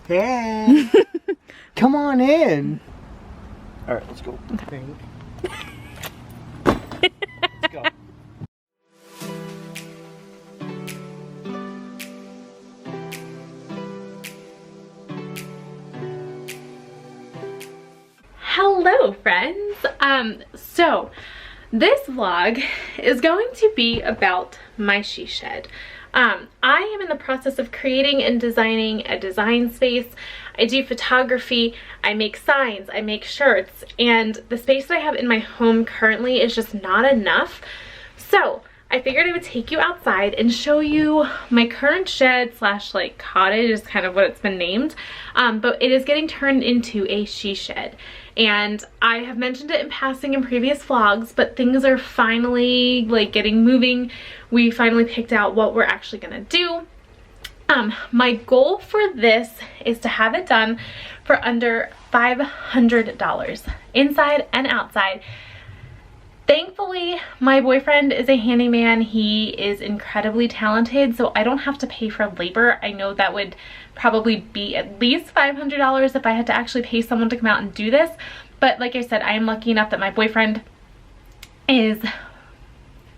Hey. Come on in. All right, let's go. Okay. Let's go. Hello friends. So this vlog is going to be about my she shed. I am in the process of creating and designing a design space. I do photography, I make signs, I make shirts, and the space that I have in my home currently is just not enough. So I figured I would take you outside and show you my current shed slash like cottage is kind of what it's been named. But it is getting turned into a she shed. And I have mentioned it in passing in previous vlogs, but things are finally like getting moving. We finally picked out what we're actually gonna do. My goal for this is to have it done for under $500 inside and outside. Thankfully, my boyfriend is a handyman. He is incredibly talented, so I don't have to pay for labor. I know that would probably be at least $500 if I had to actually pay someone to come out and do this. But like I said, I am lucky enough that my boyfriend is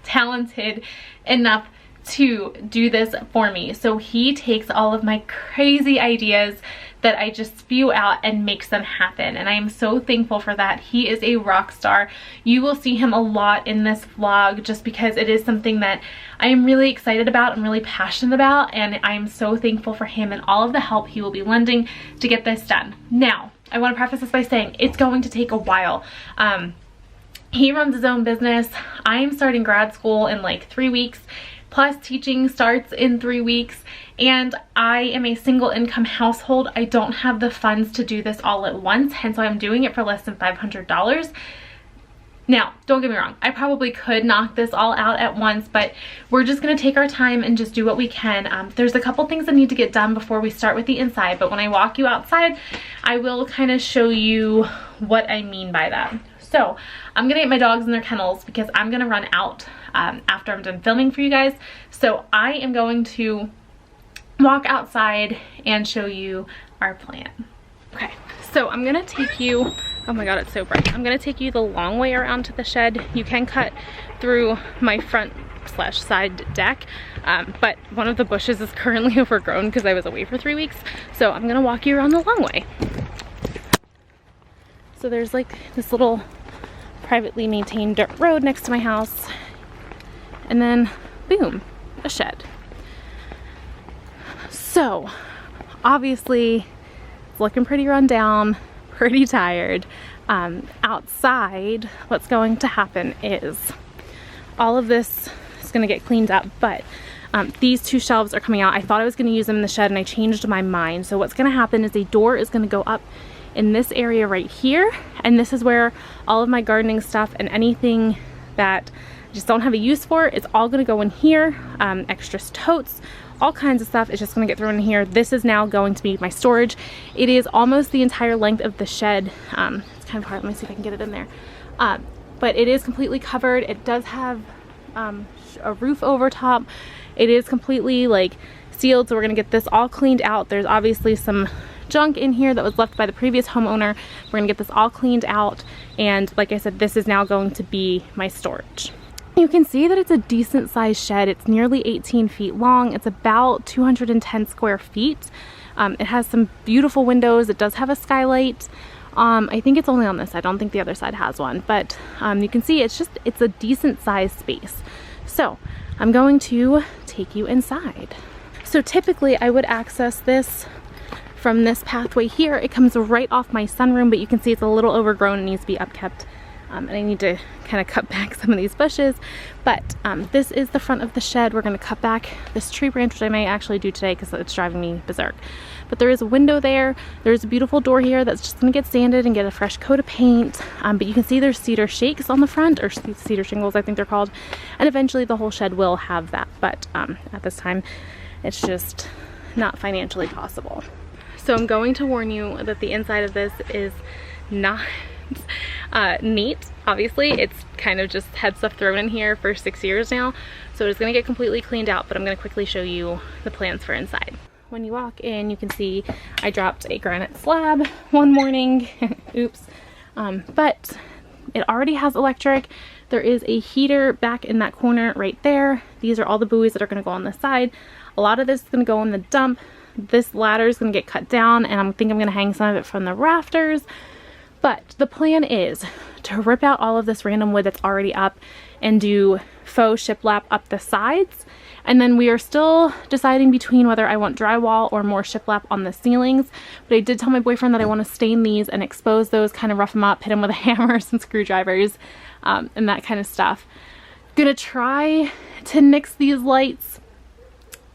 talented enough to do this for me. So he takes all of my crazy ideas that I just spew out and makes them happen, and I am so thankful for that. He is a rock star. You will see him a lot in this vlog just because it is something that I am really excited about and really passionate about, and I am so thankful for him and all of the help he will be lending to get this done. Now, I want to preface this by saying it's going to take a while. He runs his own business. I am starting grad school in like 3 weeks. Plus teaching starts in 3 weeks, and I am a single income household. I don't have the funds to do this all at once, hence why I'm doing it for less than $500. Now, don't get me wrong, I probably could knock this all out at once, but we're just gonna take our time and just do what we can. There's a couple things that need to get done before we start with the inside, but when I walk you outside, I will kind of show you what I mean by that. So I'm gonna get my dogs in their kennels because I'm gonna run out after I'm done filming for you guys. So I am going to walk outside and show you our plan. Okay, so I'm gonna take you, oh my god, it's so bright. I'm gonna take you the long way around to the shed. You can cut through my front slash side deck, but one of the bushes is currently overgrown because I was away for 3 weeks. So I'm gonna walk you around the long way. So there's like this little privately maintained dirt road next to my house, and then boom, a shed. So obviously it's looking pretty run down, pretty tired. Outside, what's going to happen is all of this is going to get cleaned up, but these two shelves are coming out. I thought I was going to use them in the shed and I changed my mind. So what's going to happen is a door is going to go up in this area right here, and this is where all of my gardening stuff and anything that I just don't have a use for, it's all gonna go in here. Extra totes, all kinds of stuff is just gonna get thrown in here. This is now going to be my storage. It is almost the entire length of the shed. It's kind of hard, let me see if I can get it in there. But it is completely covered. It does have a roof over top. It is completely like sealed, so we're gonna get this all cleaned out. There's obviously some junk in here that was left by the previous homeowner. We're gonna get this all cleaned out, and like I said, this is now going to be my storage. You can see that it's a decent sized shed. It's nearly 18 feet long. It's about 210 square feet. It has some beautiful windows. It does have a skylight. I think it's only on this side. I don't think the other side has one, but you can see it's a decent sized space. So I'm going to take you inside. So typically I would access this from this pathway here. It comes right off my sunroom, but you can see it's a little overgrown and needs to be upkept. And I need to kind of cut back some of these bushes. But this is the front of the shed. We're going to cut back this tree branch, which I may actually do today because it's driving me berserk. But there is a window there. There's a beautiful door here that's just going to get sanded and get a fresh coat of paint. But you can see there's cedar shakes on the front, or cedar shingles I think they're called. And eventually the whole shed will have that. But at this time, it's just not financially possible. So I'm going to warn you that the inside of this is not neat. Obviously, it's kind of just had stuff thrown in here for 6 years now. So it's gonna get completely cleaned out, but I'm gonna quickly show you the plans for inside. when you walk in, you can see I dropped a granite slab one morning. Oops. But it already has electric. There is a heater back in that corner right there. These are all the buoys that are going to go on the side. A lot of this is going to go in the dump. This ladder is going to get cut down, and I think I'm going to hang some of it from the rafters. But the plan is to rip out all of this random wood that's already up and do faux shiplap up the sides. And then we are still deciding between whether I want drywall or more shiplap on the ceilings. But I did tell my boyfriend that I want to stain these and expose those, kind of rough them up, hit them with a hammer, some screwdrivers, and that kind of stuff. Gonna try to nix these lights.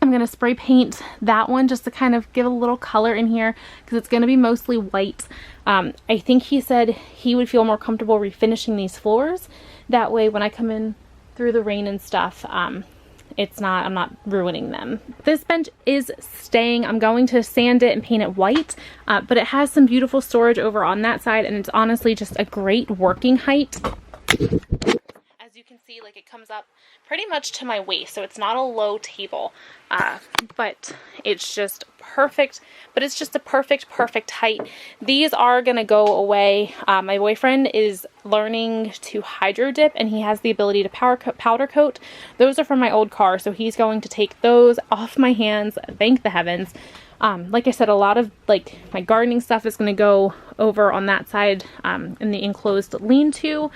I'm gonna spray paint that one just to kind of give a little color in here because it's gonna be mostly white. I think he said he would feel more comfortable refinishing these floors. That way when I come in through the rain and stuff, I'm not ruining them. This bench is staying. I'm going to sand it and paint it white, but it has some beautiful storage over on that side, and it's honestly just a great working height. As you can see, like, it comes up pretty much to my waist, so it's not a low table, but it's just perfect. But it's just a perfect height. These are gonna go away. My boyfriend is learning to hydro dip, and he has the ability to powder coat. Those are from my old car, so he's going to take those off my hands, thank the heavens. Like I said, a lot of like my gardening stuff is gonna go over on that side in the enclosed lean-to,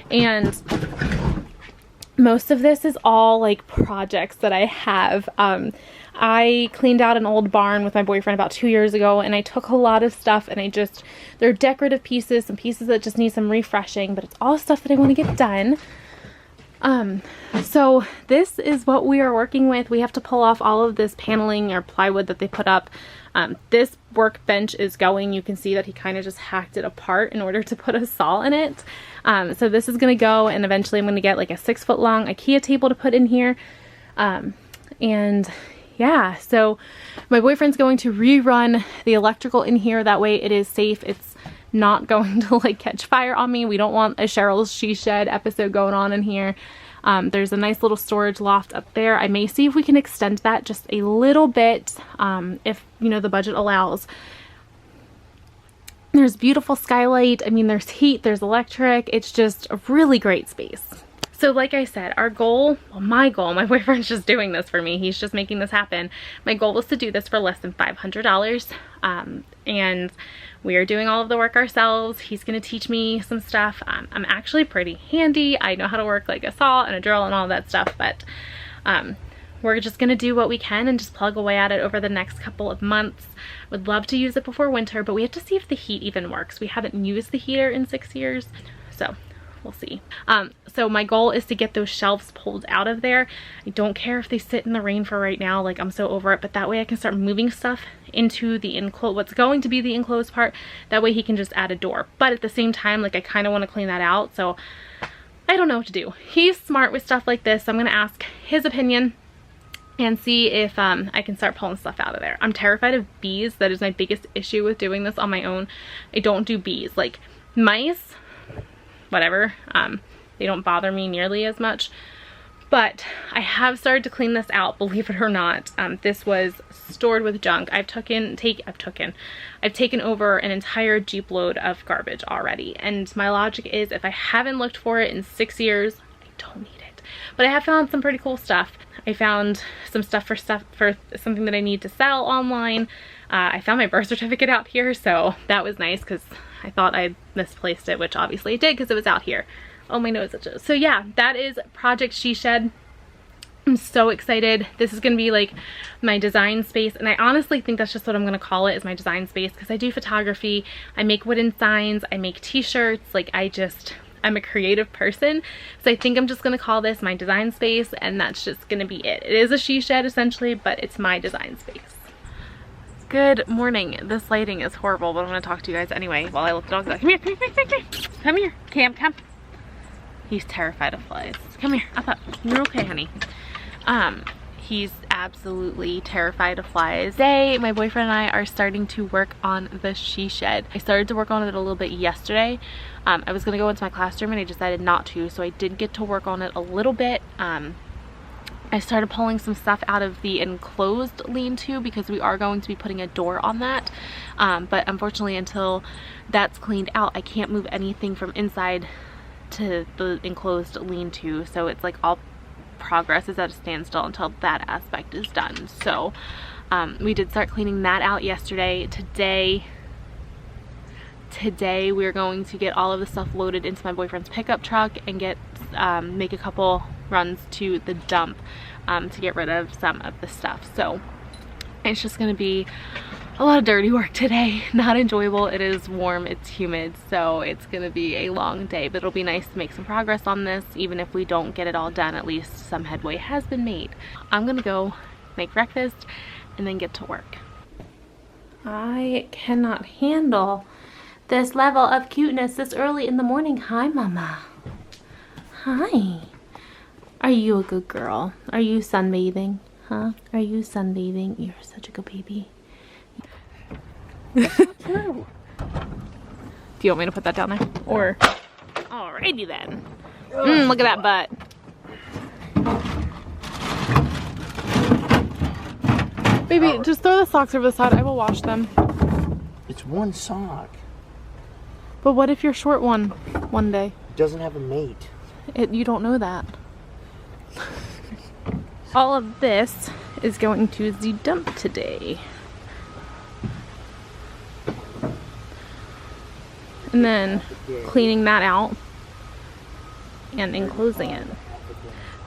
and most of this is all like projects that I have. I cleaned out an old barn with my boyfriend about 2 years ago, and I took a lot of stuff and they're decorative pieces, some pieces that just need some refreshing, but it's all stuff that I want to get done. So this is what we are working with. We have to pull off all of this paneling or plywood that they put up. This workbench is going. You can see that he kind of just hacked it apart in order to put a saw in it. So this is going to go, and eventually I'm going to get like a 6-foot long IKEA table to put in here. And yeah, so my boyfriend's going to rerun the electrical in here. That way it is safe. It's not going to like catch fire on me. We don't want a Cheryl's She Shed episode going on in here. There's a nice little storage loft up there. I may see if we can extend that just a little bit, if you know the budget allows. There's beautiful skylight. I mean, there's heat, there's electric. It's just a really great space. So like I said, our goal, well, my goal, my boyfriend's just doing this for me. He's just making this happen. My goal was to do this for less than $500. And we are doing all of the work ourselves. He's gonna teach me some stuff. I'm actually pretty handy. I know how to work like a saw and a drill and all that stuff, but we're just gonna do what we can and just plug away at it over the next couple of months. Would love to use it before winter, but we have to see if the heat even works. We haven't used the heater in 6 years, so we'll see. So my goal is to get those shelves pulled out of there. I don't care if they sit in the rain for right now, like I'm so over it, but that way I can start moving stuff into the enclosed, what's going to be the enclosed part. That way he can just add a door. But at the same time, like I kind of want to clean that out, so I don't know what to do. He's smart with stuff like this, so I'm gonna ask his opinion and see if I can start pulling stuff out of there. I'm terrified of bees. That is my biggest issue with doing this on my own. I don't do bees. Like mice, whatever, they don't bother me nearly as much, but I have started to clean this out, believe it or not. This was stored with junk. I've taken over an entire Jeep load of garbage already, and my logic is if I haven't looked for it in 6 years, I don't need it. But I have found some pretty cool stuff. I found some stuff for something that I need to sell online. I found my birth certificate out here, so that was nice because I thought I misplaced it, which obviously I did because it was out here. Oh, my nose itches. So yeah, that is Project She Shed. I'm so excited. This is gonna be like my design space, and I honestly think that's just what I'm gonna call it, is my design space, because I do photography, I make wooden signs, I make t-shirts, like I'm a creative person, so I think I'm just gonna call this my design space, and that's just gonna be it. It is a she shed essentially, but it's my design space. Good morning. This lighting is horrible, but I'm gonna talk to you guys anyway while I let the dogs out. Come here, come here, come here, come here, Cam, come. He's terrified of flies. Come here, up. You're okay, honey. He's absolutely terrified of flies. Today, my boyfriend and I are starting to work on the she shed. I started to work on it a little bit yesterday. I was gonna go into my classroom and I decided not to, so I did get to work on it a little bit. I started pulling some stuff out of the enclosed lean-to because we are going to be putting a door on that. But unfortunately, until that's cleaned out, I can't move anything from inside to the enclosed lean-to. So it's like all progress is at a standstill until that aspect is done. So we did start cleaning that out yesterday. Today we're going to get all of the stuff loaded into my boyfriend's pickup truck and make a couple runs to the dump to get rid of some of the stuff. So it's just gonna be a lot of dirty work today. Not enjoyable. It is warm, it's humid, so it's gonna be a long day, but it'll be nice to make some progress on this. Even if we don't get it all done, at least some headway has been made. I'm gonna go make breakfast and then get to work. I cannot handle this level of cuteness this early in the morning. Hi, Mama. Hi. Are you a good girl? Are you sunbathing? Huh? Are you sunbathing? You're such a good baby. That's not true. Do you want me to put that down there? Or, alrighty then. Look at that butt. Baby, just throw the socks over the side. I will wash them. It's one sock. But what if you're short one day? It doesn't have a mate. You don't know that. All of this is going to the dump today. And then cleaning that out and enclosing it.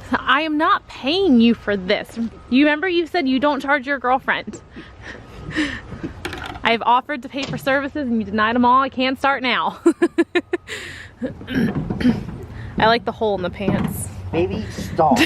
So I am not paying you for this. You remember you said you don't charge your girlfriend. I've offered to pay for services and you denied them all. I can't start now. I like the hole in the pants. Baby, stop.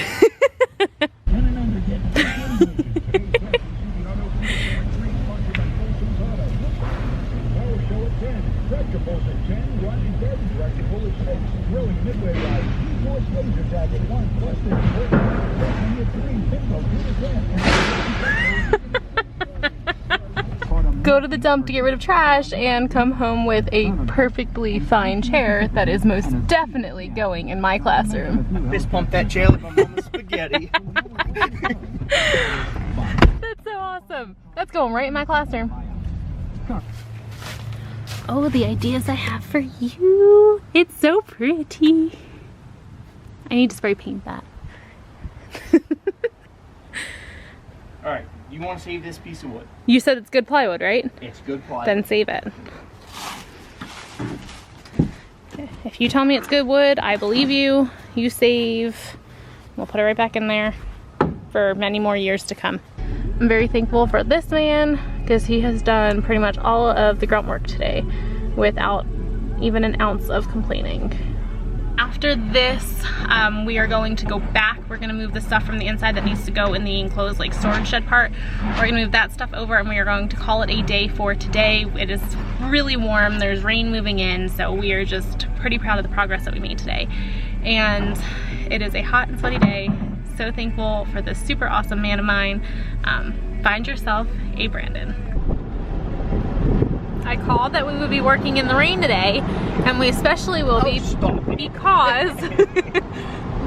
Go to the dump to get rid of trash and come home with a perfectly fine chair that is most definitely going in my classroom. Fist pump that chair like my mama's spaghetti. That's so awesome. That's going right in my classroom. Oh, the ideas I have for you. It's so pretty. I need to spray paint that. Alright, you want to save this piece of wood? You said it's good plywood, right? It's good plywood. Then save it. If you tell me it's good wood, I believe you. You save. We'll put it right back in there for many more years to come. I'm very thankful for this man because he has done pretty much all of the grunt work today without even an ounce of complaining. After this, we are going to go back. We're gonna move the stuff from the inside that needs to go in the enclosed like storage shed part. We're gonna move that stuff over and we are going to call it a day for today. It is really warm, there's rain moving in, so we are just pretty proud of the progress that we made today. And it is a hot and sweaty day. So thankful for this super awesome man of mine. Find yourself a Brandon. I called that we would be working in the rain today, and we especially will be because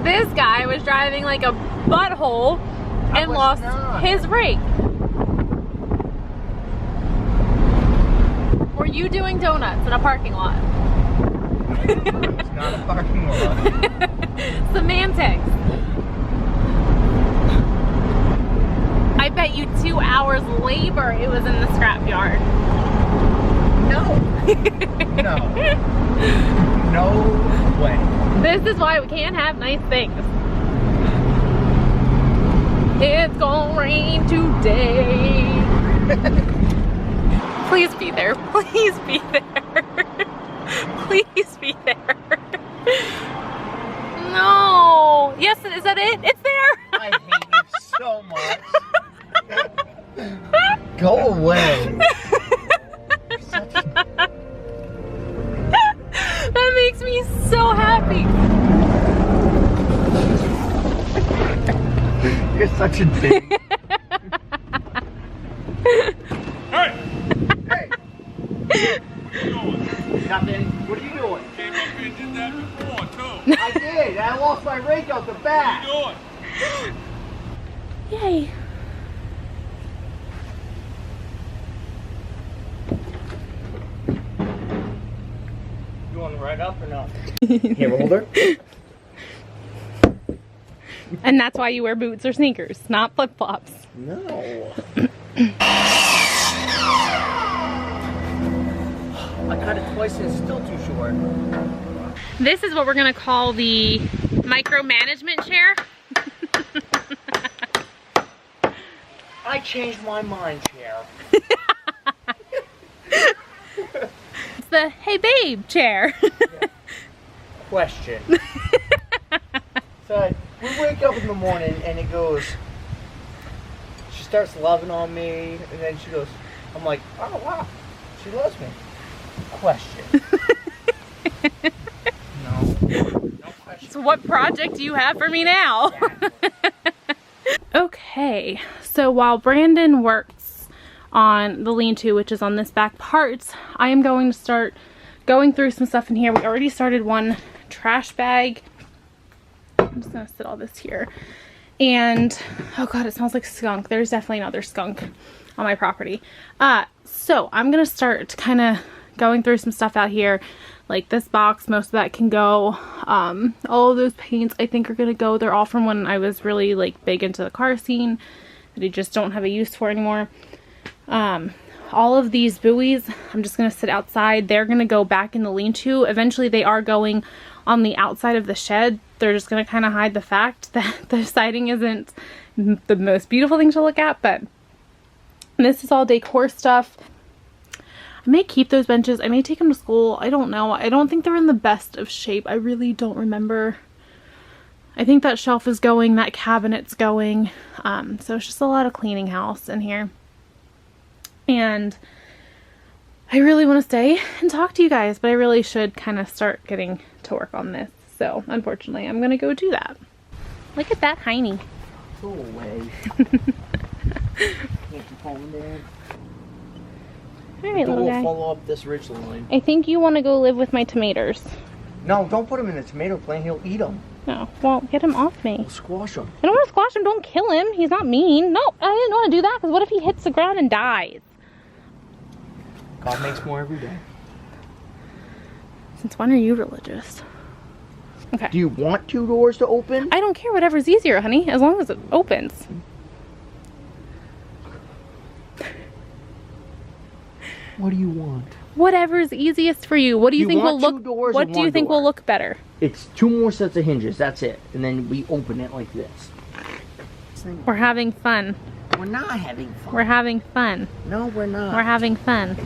this guy was driving like a butthole and lost his brake. Were you doing donuts in a parking lot? It's not a parking lot. Semantics. I bet you 2 hours labor it was in the scrapyard. No. No. No way. This is why we can't have nice things. It's gonna rain today. Please be there. Please be there. Please be there. No. Yes, is that it? It's there. I hate you so much. Go away. That makes me so happy. You're such a dick. Hey! Hey! What are you doing? Nothing. What are you doing? Came up here and did that before, too. I did. I lost my rake out the back. What are you doing? Yay. You want to ride up or not? Here, hold her. And that's why you wear boots or sneakers, not flip-flops. No. I cut it twice and it's still too short. This is what we're gonna call the micromanagement chair. I changed my mind, chair. It's the hey babe chair. Question. So we wake up in the morning and it goes, she starts loving on me and then she goes, I'm like, oh wow, she loves me. Question. No question. So what project do you have for me now? Okay, so while Brandon works on the lean-to, which is on this back part, I am going to start going through some stuff in here. We already started one trash bag. I'm just gonna sit all this here. And, oh god, it smells like skunk. There's definitely another skunk on my property. So I'm gonna start kind of going through some stuff out here. Like this box, most of that can go. All of those paints I think are gonna go. They're all from when I was really like big into the car scene that I just don't have a use for anymore. All of these buoys, I'm just gonna sit outside. They're gonna go back in the lean-to. Eventually they are going on the outside of the shed. They're just gonna kind of hide the fact that the siding isn't the most beautiful thing to look at, but this is all decor stuff. I may keep those benches. I may take them to school. I don't know. I don't think they're in the best of shape. I really don't remember. I think that shelf is going. That cabinet's going. So it's just a lot of cleaning house in here. And I really want to stay and talk to you guys, but I really should kind of start getting to work on this. So unfortunately, I'm going to go do that. Look at that hiney. Go away. Can't you calm down? Alright, little guy. Follow up this ridge line. I think you want to go live with my tomatoes. No, don't put him in the tomato plant. He'll eat them. No, well, get him off me. We'll squash him. I don't want to squash him. Don't kill him. He's not mean. No, I didn't want to do that because what if he hits the ground and dies? God makes more every day. Since when are you religious? Okay. Do you want two doors to open? I don't care. Whatever's easier, honey, as long as it opens. What do you want? Whatever's easiest for you. What do you think will look? What do you think will look better? It's two more sets of hinges. That's it. And then we open it like this. We're having fun. We're not having fun. We're having fun. No, we're not. We're having fun.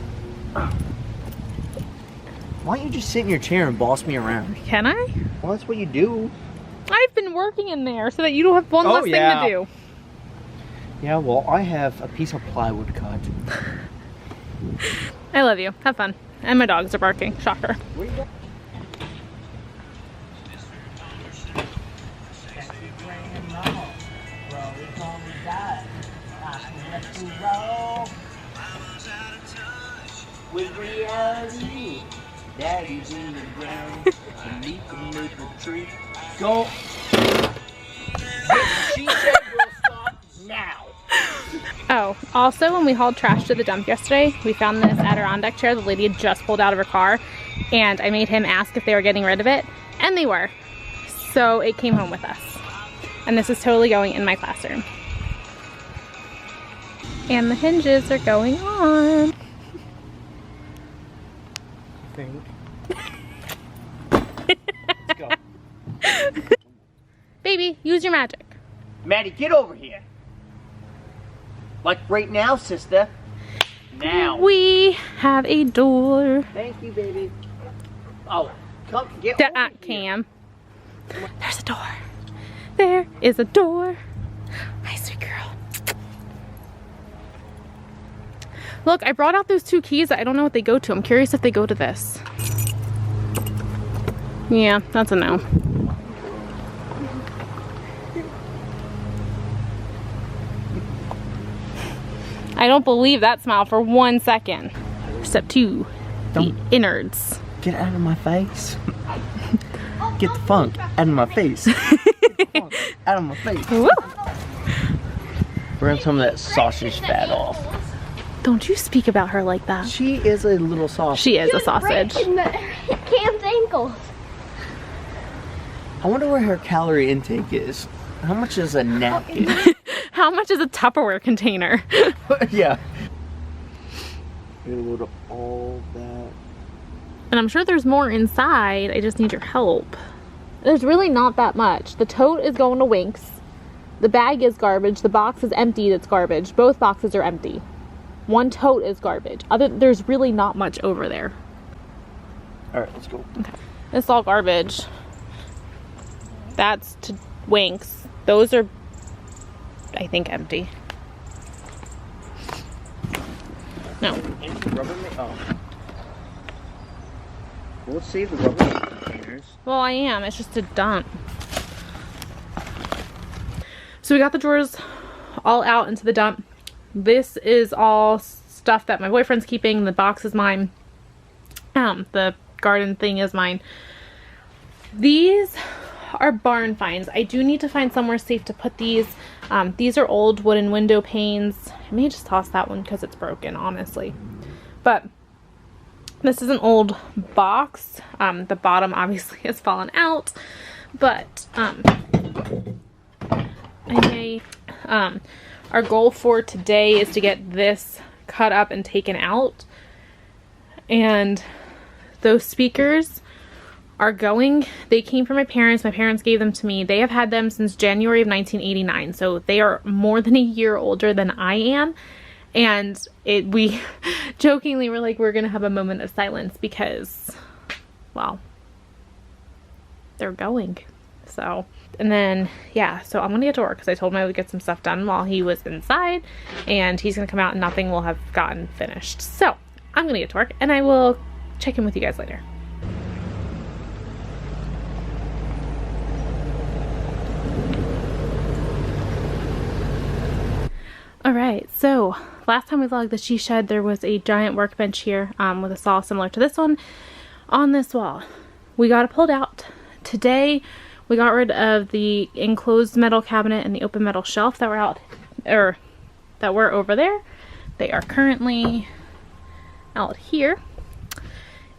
Why don't you just sit in your chair and boss me around? Can I? Well, that's what you do. I've been working in there so that you don't have one less thing to do. Yeah, well, I have a piece of plywood cut. I love you. Have fun. And my dogs are barking. Shocker. Where you going? With reality, daddy's in the ground, beneath the maple tree. Go. She said we'll stop now. Oh, also when we hauled trash to the dump yesterday, we found this Adirondack chair the lady had just pulled out of her car, and I made him ask if they were getting rid of it, and they were. So it came home with us. And this is totally going in my classroom. And the hinges are going on. Let's go. Baby, use your magic. Maddie, get over here. Like right now, sister. Now. We have a door. Thank you, baby. Oh, come get over here. Cam. There's a door. There is a door. Hi, sweet girl. Look, I brought out those two keys. I don't know what they go to. I'm curious if they go to this. Yeah, that's a no. I don't believe that smile for 1 second. Step 2, the innards. Get out of my face. Get the funk out of my face. Get the funk out of my face. Woo. We're gonna some of that sausage fat off. Don't you speak about her like that. She is a little sausage. She is a sausage. Cam's ankles. I wonder what her calorie intake is. How much is a napkin? How much is a Tupperware container? Yeah. Load up all that. And I'm sure there's more inside. I just need your help. There's really not that much. The tote is going to Winks. The bag is garbage. The box is empty. That's garbage. Both boxes are empty. One tote is garbage. There's really not much over there. All right, let's go. Okay. It's all garbage. That's to Winks. Those are, I think, empty. No. Oh. Well, let's save the rubber containers. Well, I am. It's just a dump. So we got the drawers all out into the dump. This is all stuff that my boyfriend's keeping. The box is mine. The garden thing is mine. These are barn finds. I do need to find somewhere safe to put these. These are old wooden window panes. I may just toss that one because it's broken, honestly. But this is an old box. The bottom obviously has fallen out, but I may, our goal for today is to get this cut up and taken out. And those speakers are going, they came from my parents gave them to me. They have had them since January of 1989, so they are more than a year older than I am. And we jokingly were like, we're gonna have a moment of silence because, well, they're going. So, and then, yeah, so I'm gonna get to work because I told him I would get some stuff done while he was inside, and he's gonna come out and nothing will have gotten finished. So I'm gonna get to work and I will check in with you guys later. Alright, so last time we vlogged the she shed, there was a giant workbench here with a saw similar to this one on this wall. We got it pulled out. Today we got rid of the enclosed metal cabinet and the open metal shelf that were out, or that were over there. They are currently out here.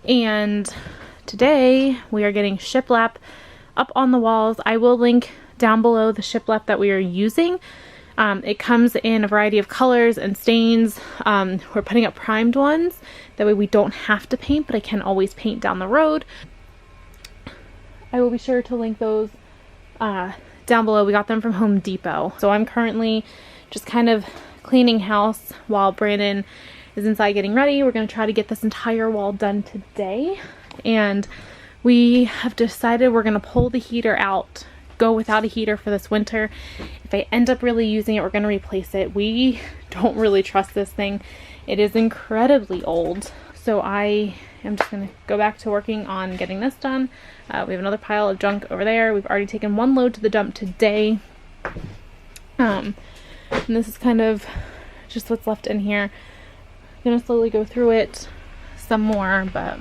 And today we are getting shiplap up on the walls. I will link down below the shiplap that we are using. It comes in a variety of colors and stains. We're putting up primed ones. That way we don't have to paint, but I can always paint down the road. I will be sure to link those down below. We got them from Home Depot. So I'm currently just kind of cleaning house while Brandon is inside getting ready. We're going to try to get this entire wall done today. And we have decided we're going to pull the heater out, go without a heater for this winter. If I end up really using it, we're going to replace it. We don't really trust this thing. It is incredibly old. So I am just going to go back to working on getting this done. We have another pile of junk over there. We've already taken one load to the dump today. And this is kind of just what's left in here. I'm going to slowly go through it some more, but...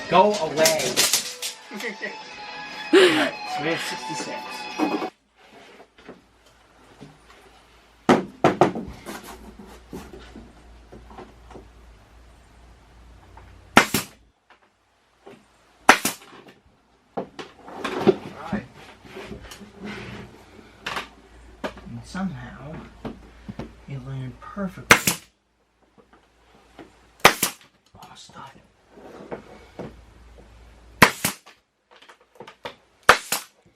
Go away. Alright, so we have 66. Alright. And somehow it landed perfectly. Oh, stop it.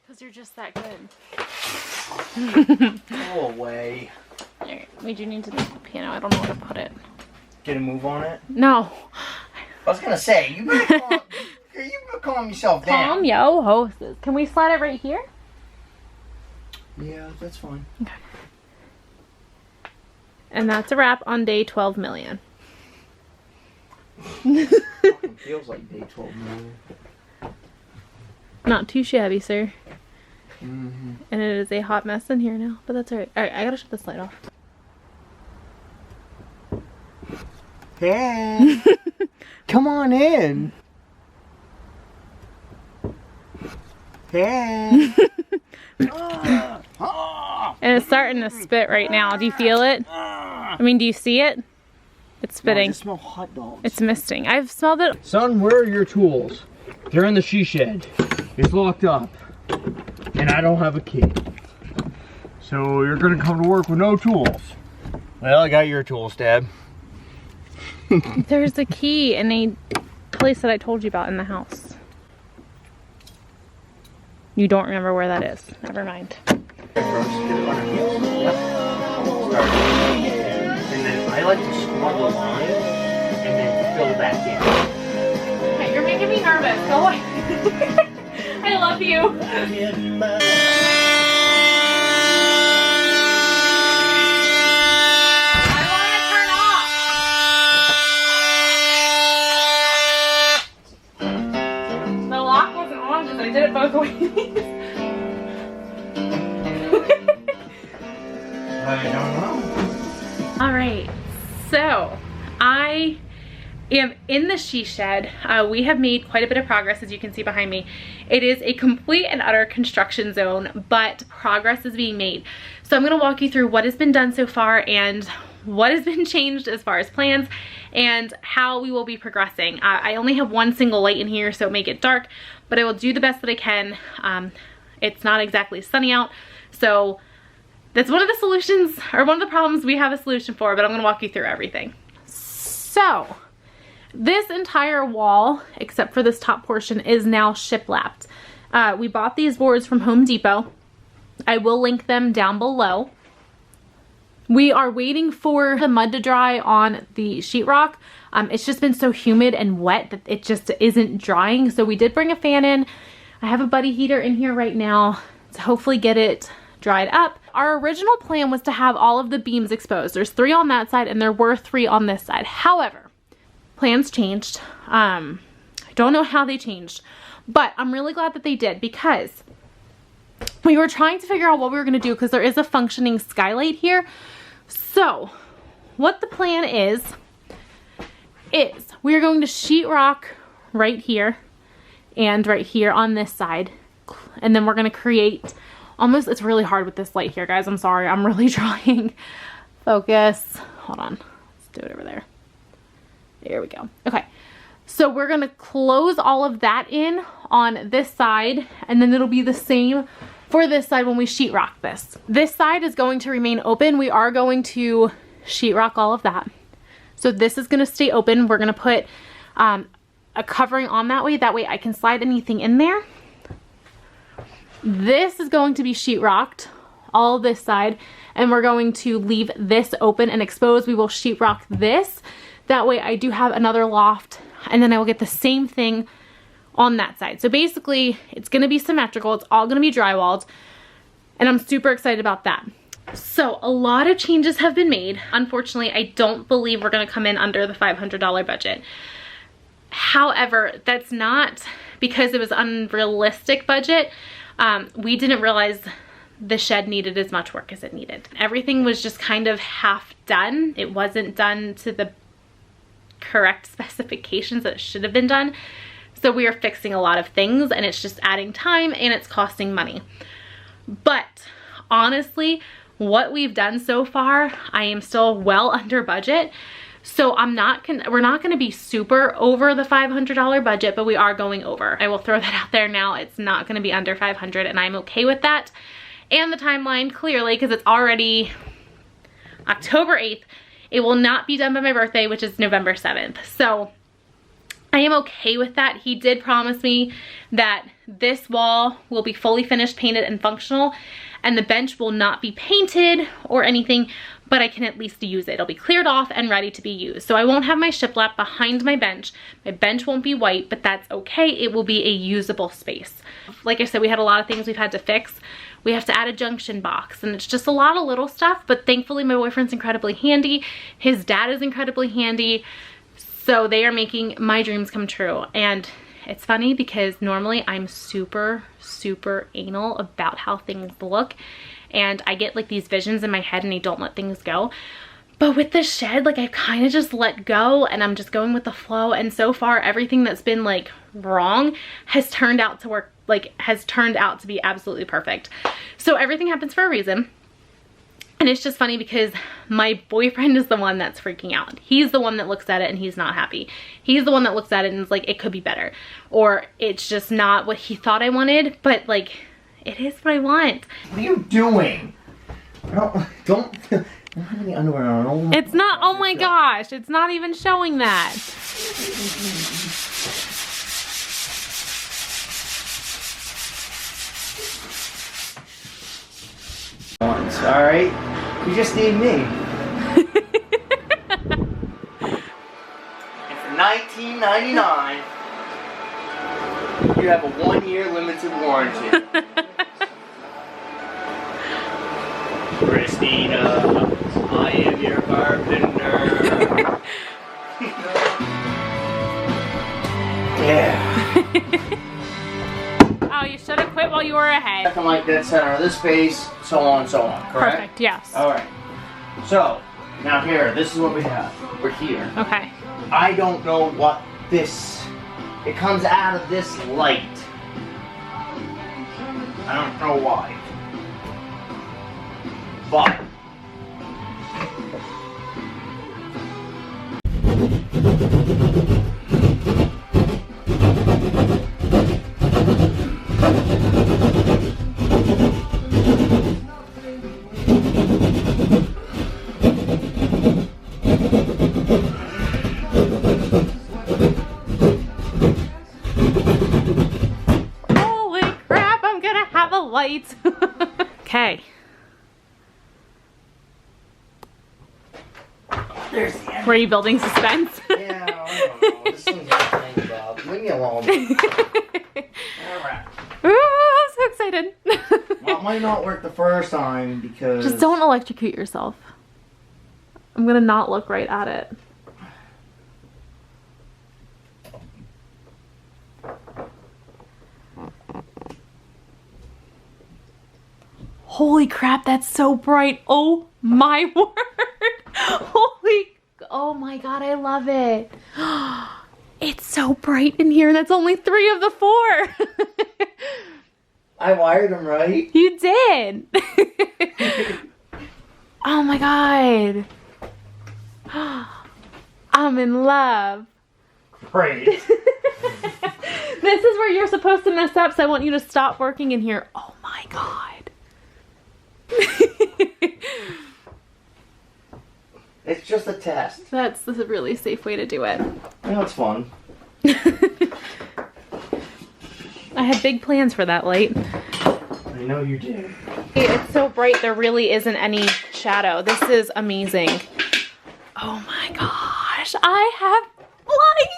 Because you're just that good. Go away. Alright, we do need to make the piano. I don't know where to put it. Get a move on it? No. I was gonna say, you better calm yourself down. Calm yo hostess. Can we slide it right here? Yeah, that's fine. Okay. And that's a wrap on day 12 million. Fucking feels like day 12 million. Not too shabby, sir. Mm-hmm. And it is a hot mess in here now, but that's alright. Alright, I gotta shut this light off. Hey! Come on in! Hey! And it's starting to spit right now. Do you feel it? I mean, do you see it? It's spitting. I just smell hot dogs. It's misting. I've smelled it. Son, where are your tools? They're in the she shed. It's locked up. And I don't have a key. So you're gonna come to work with no tools. Well, I got your tools, Dad. There's a key in a place that I told you about in the house. You don't remember where that is. Never mind. And then I like to scrub the line and then fill back in. Okay, you're making me nervous. Go away. I love you. I want to turn off. The lock wasn't on because I did it both ways. I don't know. All right, so I am in the she shed. We have made quite a bit of progress, as you can see behind me. It is a complete and utter construction zone, but progress is being made. So I'm gonna walk you through what has been done so far and what has been changed as far as plans and how we will be progressing. I only have one single light in here, so it may get dark, but I will do the best that I can. It's not exactly sunny out, so that's one of the solutions, or one of the problems we have a solution for, but I'm gonna walk you through everything. So, this entire wall, except for this top portion, is now shiplapped. We bought these boards from Home Depot. I will link them down below. We are waiting for the mud to dry on the sheetrock. It's just been so humid and wet that it just isn't drying, so we did bring a fan in. I have a buddy heater in here right now to hopefully get it dried up. Our original plan was to have all of the beams exposed. There's 3 on that side and there were 3 on this side. However, plans changed. I don't know how they changed, but I'm really glad that they did because we were trying to figure out what we were gonna do because there is a functioning skylight here. So what the plan is we are going to sheetrock right here and right here on this side. And then we're gonna create almost, it's really hard with this light here, guys. I'm sorry, I'm really trying. Focus, hold on. Let's do it over there. There we go. Okay, so we're gonna close all of that in on this side, and then it'll be the same for this side when we sheetrock this. This side is going to remain open. We are going to sheetrock all of that. So this is gonna stay open. We're gonna put a covering on that way I can slide anything in there. This is going to be sheetrocked, all this side, and we're going to leave this open and exposed. We will sheetrock this. That way I do have another loft, and then I will get the same thing on that side. So basically, it's gonna be symmetrical. It's all gonna be drywalled, and I'm super excited about that. So a lot of changes have been made. Unfortunately, I don't believe we're gonna come in under the $500 budget. However, that's not because it was unrealistic budget. We didn't realize the shed needed as much work as it needed. Everything was just kind of half done. It wasn't done to the correct specifications that it should have been done. So we are fixing a lot of things, and it's just adding time and it's costing money. But honestly, what we've done so far, I am still well under budget. So we're not gonna be super over the $500 budget, but we are going over. I will throw that out there now. It's not gonna be under 500, and I'm okay with that. And the timeline, clearly, because it's already October 8th. It will not be done by my birthday, which is November 7th. So I am okay with that. He did promise me that this wall will be fully finished, painted, and functional, and the bench will not be painted or anything, but I can at least use it. It'll be cleared off and ready to be used. So I won't have my shiplap behind my bench. My bench won't be white, but that's okay. It will be a usable space. Like I said, we had a lot of things we've had to fix. We have to add a junction box, and it's just a lot of little stuff, but thankfully my boyfriend's incredibly handy. His dad is incredibly handy. So they are making my dreams come true. And it's funny because normally I'm super, super anal about how things look. And I get like these visions in my head and I don't let things go. But with the shed, like I've kind of just let go and I'm just going with the flow. And so far everything that's been like wrong has turned out to work, like has turned out to be absolutely perfect. So everything happens for a reason. And it's just funny because my boyfriend is the one that's freaking out. He's the one that looks at it and he's not happy. He's the one that looks at it and is like, it could be better. Or it's just not what he thought I wanted, but like, it is what I want. What are you doing? Don't have any underwear on. Oh my It's not, oh my gosh, it's not even showing that. Once, all right? You just need me. And for $19.99, you have a 1-year limited warranty. Christina, I am your carpenter. Yeah. Oh, you should have quit while you were ahead. Second light dead center of this space, so on and so on, correct? Perfect, yes. Alright. So, now here, this is what we have. We're here. Okay. I don't know what this... It comes out of this light. I don't know why. But... Holy crap, I'm gonna have a light. Okay. There's the end. Were you building suspense? Yeah, I don't know. This thing's not playing about. Leave me alone. Alright. Ooh, I'm so excited. Well, it might not work the first time because... Just don't electrocute yourself. I'm gonna not look right at it. Holy crap, that's so bright. Oh my word. Holy, oh my God, I love it. It's so bright in here. That's only 3 of the 4. I wired them right. You did. Oh my God. I'm in love. Great. This is where you're supposed to mess up, so I want you to stop working in here. Oh my God. It's just a test. That's a really safe way to do it. I know it's fun. I had big plans for that light. I know you did. It's so bright, there really isn't any shadow. This is amazing. Oh my gosh, I have lights!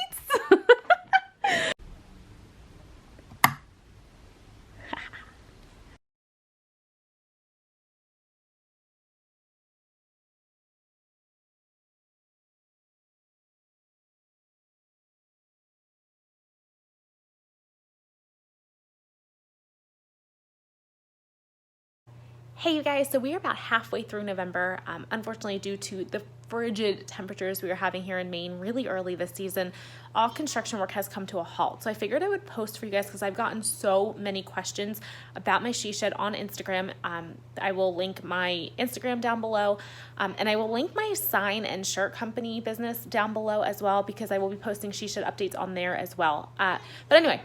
Hey you guys, so we are about halfway through November. Unfortunately, due to the frigid temperatures we are having here in Maine really early this season, all construction work has come to a halt. So I figured I would post for you guys because I've gotten so many questions about my she shed on Instagram. I will link my Instagram down below, and I will link my sign and shirt company business down below as well because I will be posting she shed updates on there as well. But anyway,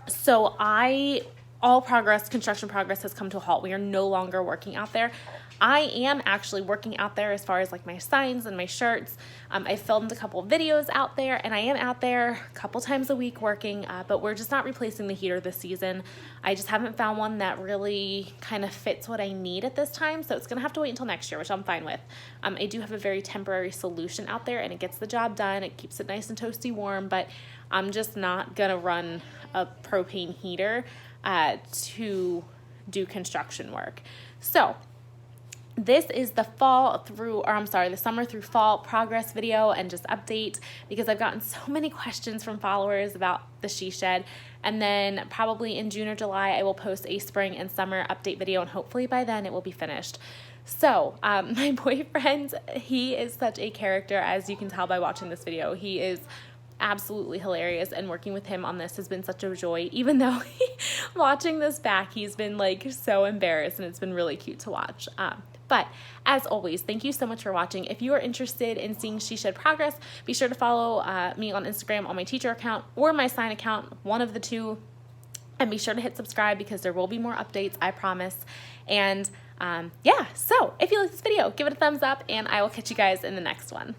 so all construction progress has come to a halt. We are no longer working out there. I am actually working out there as far as like my signs and my shirts. I filmed a couple of videos out there and I am out there a couple times a week working, but we're just not replacing the heater this season. I just haven't found one that really kind of fits what I need at this time. So it's gonna have to wait until next year, which I'm fine with. I do have a very temporary solution out there and it gets the job done. It keeps it nice and toasty warm, but I'm just not gonna run a propane heater to do construction work. So this is the the summer through fall progress video and just update because I've gotten so many questions from followers about the she shed. And then probably in June or July, I will post a spring and summer update video and hopefully by then it will be finished. So, my boyfriend, he is such a character, as you can tell by watching this video. He is absolutely hilarious, and working with him on this has been such a joy, even though watching this back, he's been like so embarrassed, and it's been really cute to watch. But as always, thank you so much for watching. If you are interested in seeing She Shed progress, be sure to follow me on Instagram on my teacher account or my sign account, one of the two. And be sure to hit subscribe because there will be more updates, I promise. And yeah, so if you like this video, give it a thumbs up, and I will catch you guys in the next one.